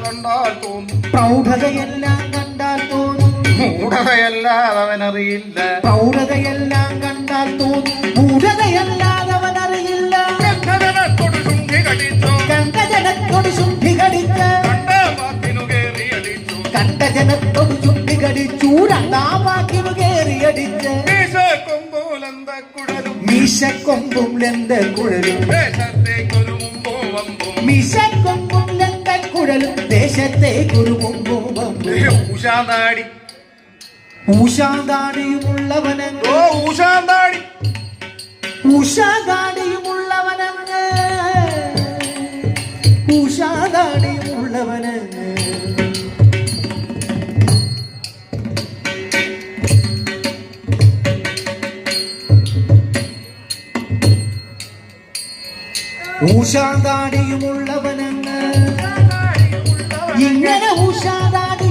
കണ്ടാൽ തോന്നും, പ്രൗഢതയെല്ലാം കണ്ടാൽ തോന്നും, മൂഢതയല്ലാതെ അവനറിയില്ല. പ്രൗഢതയെല്ലാം കണ്ടാൽ തോന്നും, മൂഢതയല്ലാതെ അവനറിയില്ല. ഗന്ധജനത്തോട് ശുണ്ഠി കടിച്ചു, കണ്ടജനത്തോട് ശുണ്ഠി കടിച്ച്, കണ്ട വാക്കിനു കേറിയടിച്ചു, കണ്ടജനത്തോട് ശുണ്ഠി കടിച്ചു, രണ്ടാം വാക്കിനു കേറിയടിച്ച്. മീശക്കൊമ്പൂലെന്തക്കുഴലും, മീശക്കൊമ്പും ലെന്തക്കുഴലും, ദേശത്തേക്കൊരു മുമ്പോ വമ്പും, മീശക്കൊമ്പും ലെന്തക്കുഴലും, ദേശത്തേക്കൊരു മുമ്പും വമ്പും. ഊശാന്താടി, ഊശാന്താടിയുമുള്ളവനങ്ങ്, ഓ ഊശാന്താടി, ഊശാന്താടിയുമുള്ളവനങ്ങ്, ഊശാന്താടിയുമുള്ളവനങ്ങ്. ഊശാന്താടിയുമുള്ളവനങ്ങ്, ഇങ്ങനെ ഊശാന്താടി